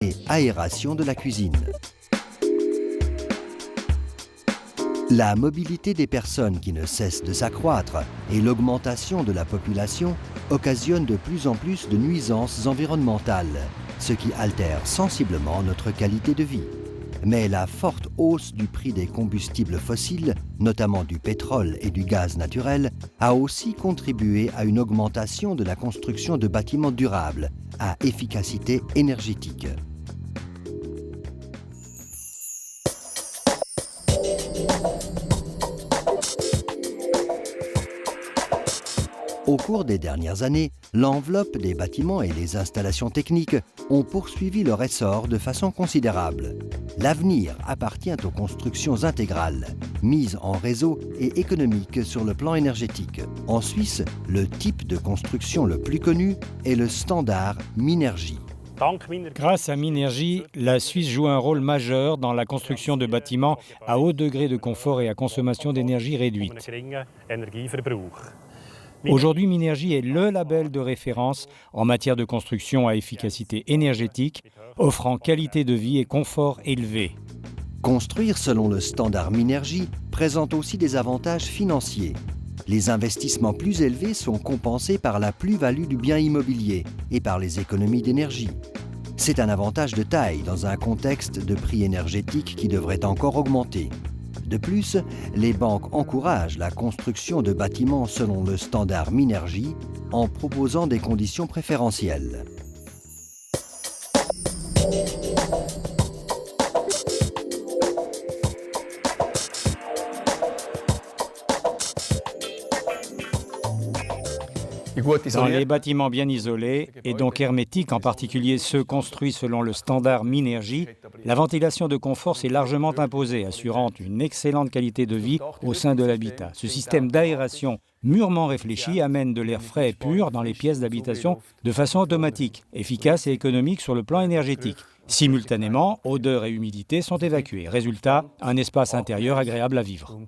et aération de la cuisine. La mobilité des personnes qui ne cesse de s'accroître et l'augmentation de la population occasionnent de plus en plus de nuisances environnementales, ce qui altère sensiblement notre qualité de vie. Mais la forte hausse du prix des combustibles fossiles, notamment du pétrole et du gaz naturel, a aussi contribué à une augmentation de la construction de bâtiments durables à efficacité énergétique. Au cours des dernières années, l'enveloppe des bâtiments et les installations techniques ont poursuivi leur essor de façon considérable. L'avenir appartient aux constructions intégrales, mises en réseau et économiques sur le plan énergétique. En Suisse, le type de construction le plus connu est le standard Minergie. Grâce à Minergie, la Suisse joue un rôle majeur dans la construction de bâtiments à haut degré de confort et à consommation d'énergie réduite. Aujourd'hui, Minergie est le label de référence en matière de construction à efficacité énergétique, offrant qualité de vie et confort élevé. Construire selon le standard Minergie présente aussi des avantages financiers. Les investissements plus élevés sont compensés par la plus-value du bien immobilier et par les économies d'énergie. C'est un avantage de taille dans un contexte de prix énergétiques qui devrait encore augmenter. De plus, les banques encouragent la construction de bâtiments selon le standard Minergie en proposant des conditions préférentielles. Dans les bâtiments bien isolés et donc hermétiques, en particulier ceux construits selon le standard Minergie, la ventilation de confort s'est largement imposée, assurant une excellente qualité de vie au sein de l'habitat. Ce système d'aération mûrement réfléchi amène de l'air frais et pur dans les pièces d'habitation de façon automatique, efficace et économique sur le plan énergétique. Simultanément, odeur et humidité sont évacuées. Résultat, un espace intérieur agréable à vivre.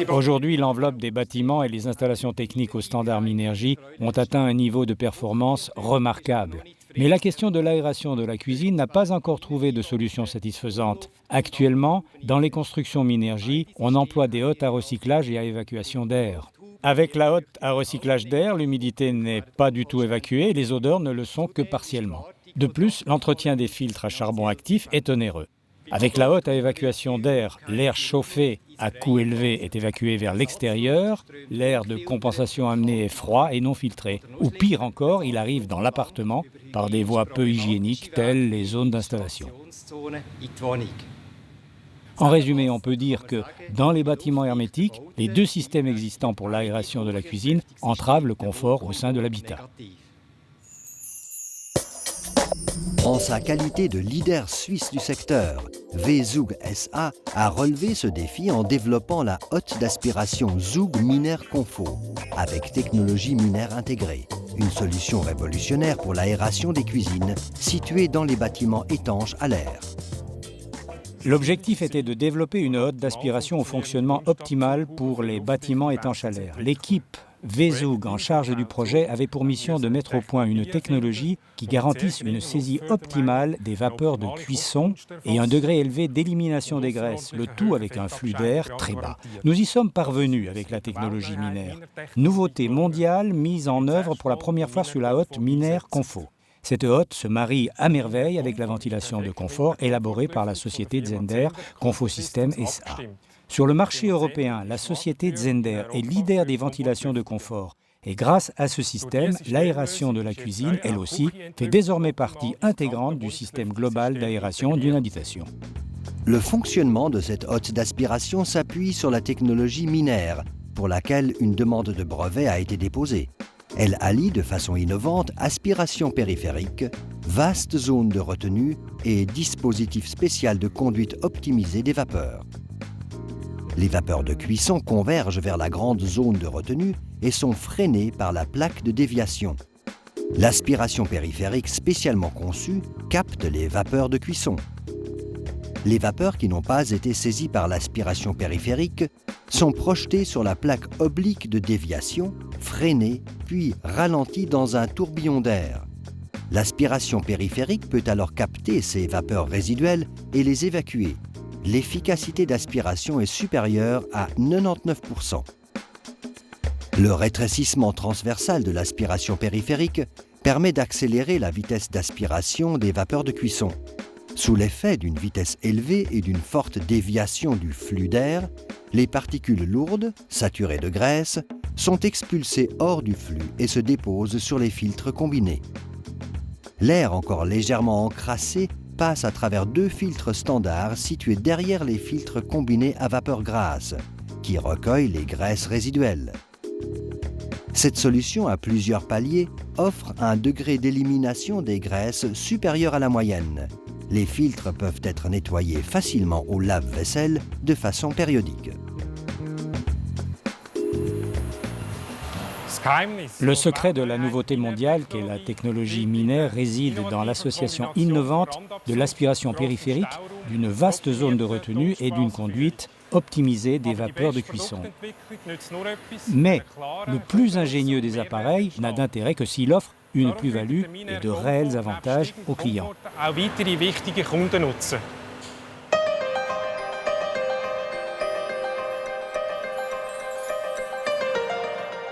Aujourd'hui, l'enveloppe des bâtiments et les installations techniques au standard Minergie ont atteint un niveau de performance remarquable. Mais la question de l'aération de la cuisine n'a pas encore trouvé de solution satisfaisante. Actuellement, dans les constructions Minergie, on emploie des hottes à recyclage et à évacuation d'air. Avec la hotte à recyclage d'air, l'humidité n'est pas du tout évacuée et les odeurs ne le sont que partiellement. De plus, l'entretien des filtres à charbon actif est onéreux. Avec la hotte à évacuation d'air, l'air chauffé à coût élevé est évacué vers l'extérieur, l'air de compensation amené est froid et non filtré. Ou pire encore, il arrive dans l'appartement par des voies peu hygiéniques telles les zones d'installation. En résumé, on peut dire que dans les bâtiments hermétiques, les deux systèmes existants pour l'aération de la cuisine entravent le confort au sein de l'habitat. En sa qualité de leader suisse du secteur, V-Zug SA a relevé ce défi en développant la hotte d'aspiration Zug Miner Confo, avec technologie Miner intégrée, une solution révolutionnaire pour l'aération des cuisines situées dans les bâtiments étanches à l'air. L'objectif était de développer une hotte d'aspiration au fonctionnement optimal pour les bâtiments étanches à l'air. L'équipe V-Zug en charge du projet avait pour mission de mettre au point une technologie qui garantisse une saisie optimale des vapeurs de cuisson et un degré élevé d'élimination des graisses, le tout avec un flux d'air très bas. Nous y sommes parvenus avec la technologie Miner. Nouveauté mondiale mise en œuvre pour la première fois sous la hotte Miner Confo. Cette hotte se marie à merveille avec la ventilation de confort élaborée par la société Zehnder Confo System SA. Sur le marché européen, la société Zehnder est leader des ventilations de confort. Et grâce à ce système, l'aération de la cuisine, elle aussi, fait désormais partie intégrante du système global d'aération d'une habitation. Le fonctionnement de cette hotte d'aspiration s'appuie sur la technologie Miner, pour laquelle une demande de brevet a été déposée. Elle allie de façon innovante aspiration périphérique, vaste zone de retenue et dispositif spécial de conduite optimisée des vapeurs. Les vapeurs de cuisson convergent vers la grande zone de retenue et sont freinées par la plaque de déviation. L'aspiration périphérique spécialement conçue capte les vapeurs de cuisson. Les vapeurs qui n'ont pas été saisies par l'aspiration périphérique sont projetées sur la plaque oblique de déviation, freinées, puis ralenties dans un tourbillon d'air. L'aspiration périphérique peut alors capter ces vapeurs résiduelles et les évacuer. L'efficacité d'aspiration est supérieure à 99%. Le rétrécissement transversal de l'aspiration périphérique permet d'accélérer la vitesse d'aspiration des vapeurs de cuisson. Sous l'effet d'une vitesse élevée et d'une forte déviation du flux d'air, les particules lourdes, saturées de graisse, sont expulsées hors du flux et se déposent sur les filtres combinés. L'air encore légèrement encrassé passe à travers 2 filtres standards situés derrière les filtres combinés à vapeur grasse, qui recueillent les graisses résiduelles. Cette solution à plusieurs paliers offre un degré d'élimination des graisses supérieur à la moyenne. Les filtres peuvent être nettoyés facilement au lave-vaisselle de façon périodique. Le secret de la nouveauté mondiale qu'est la technologie minaire réside dans l'association innovante de l'aspiration périphérique, d'une vaste zone de retenue et d'une conduite optimisée des vapeurs de cuisson. Mais le plus ingénieux des appareils n'a d'intérêt que s'il offre une plus-value et de réels avantages aux clients.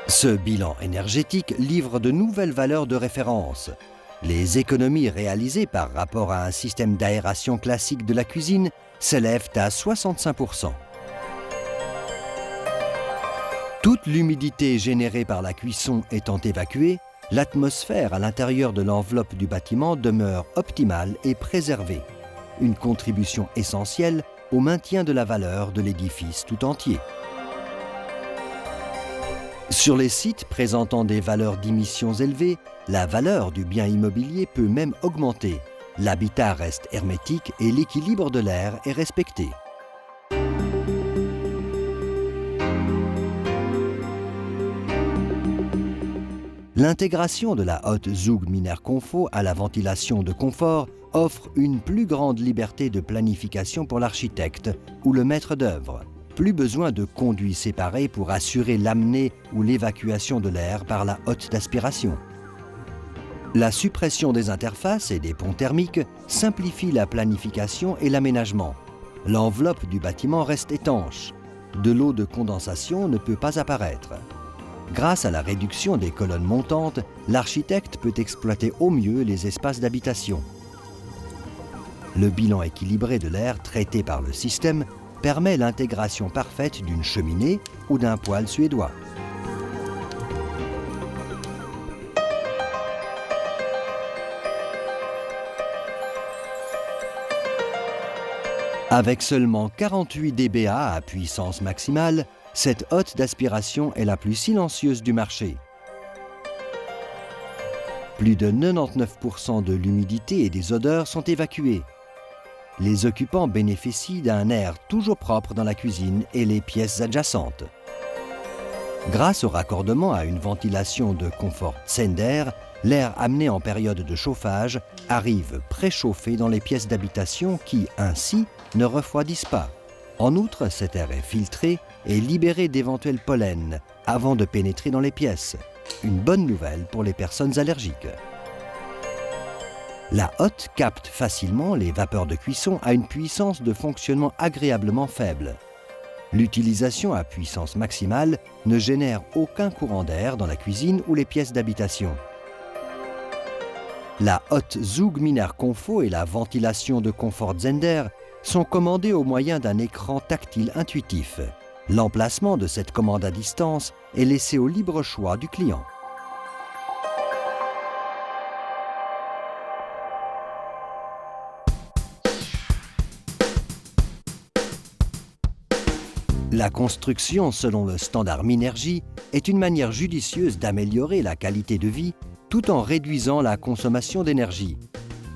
Ce bilan énergétique livre de nouvelles valeurs de référence. Les économies réalisées par rapport à un système d'aération classique de la cuisine s'élèvent à 65%. Toute l'humidité générée par la cuisson étant évacuée, l'atmosphère à l'intérieur de l'enveloppe du bâtiment demeure optimale et préservée. Une contribution essentielle au maintien de la valeur de l'édifice tout entier. Sur les sites présentant des valeurs d'émissions élevées, la valeur du bien immobilier peut même augmenter. L'habitat reste hermétique et l'équilibre de l'air est respecté. L'intégration de la Hot Zug Minaire-Comfo à la ventilation de confort offre une plus grande liberté de planification pour l'architecte ou le maître d'œuvre. Plus besoin de conduits séparés pour assurer l'amener ou l'évacuation de l'air par la hotte d'aspiration. La suppression des interfaces et des ponts thermiques simplifie la planification et l'aménagement. L'enveloppe du bâtiment reste étanche. De l'eau de condensation ne peut pas apparaître. Grâce à la réduction des colonnes montantes, l'architecte peut exploiter au mieux les espaces d'habitation. Le bilan équilibré de l'air traité par le système permet l'intégration parfaite d'une cheminée ou d'un poêle suédois. Avec seulement 48 dBA à puissance maximale, cette hotte d'aspiration est la plus silencieuse du marché. Plus de 99% de l'humidité et des odeurs sont évacuées. Les occupants bénéficient d'un air toujours propre dans la cuisine et les pièces adjacentes. Grâce au raccordement à une ventilation de confort Zehnder, l'air amené en période de chauffage arrive préchauffé dans les pièces d'habitation qui, ainsi, ne refroidissent pas. En outre, cet air est filtré et libéré d'éventuels pollens avant de pénétrer dans les pièces. Une bonne nouvelle pour les personnes allergiques. La hotte capte facilement les vapeurs de cuisson à une puissance de fonctionnement agréablement faible. L'utilisation à puissance maximale ne génère aucun courant d'air dans la cuisine ou les pièces d'habitation. La Hot Zug Minaire-Comfo et la ventilation de confort Zehnder sont commandées au moyen d'un écran tactile intuitif. L'emplacement de cette commande à distance est laissé au libre choix du client. La construction selon le standard Minergie est une manière judicieuse d'améliorer la qualité de vie tout en réduisant la consommation d'énergie.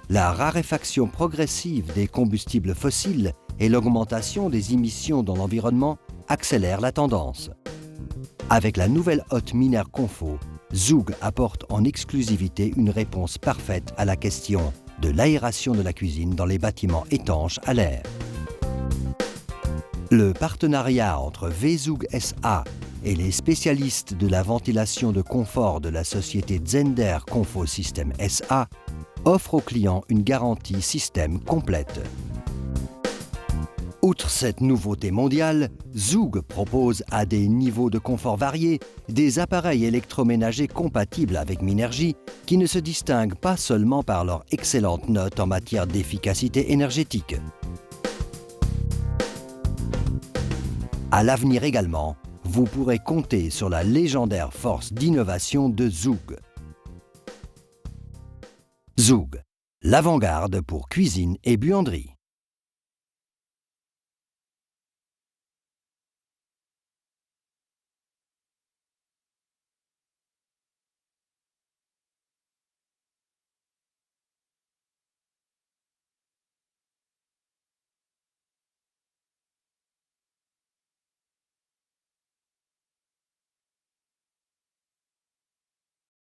La raréfaction progressive des combustibles fossiles et l'augmentation des émissions dans l'environnement accélèrent la tendance. Avec la nouvelle Hot Minaire-Comfo, Zug apporte en exclusivité une réponse parfaite à la question de l'aération de la cuisine dans les bâtiments étanches à l'air. Le partenariat entre VESUG SA et les spécialistes de la ventilation de confort de la société Zehnder Confo System SA offre aux clients une garantie système complète. Outre cette nouveauté mondiale, Zug propose à des niveaux de confort variés des appareils électroménagers compatibles avec Minergie qui ne se distinguent pas seulement par leur excellente note en matière d'efficacité énergétique. À l'avenir également, vous pourrez compter sur la légendaire force d'innovation de Zug. Zug, l'avant-garde pour cuisine et buanderie.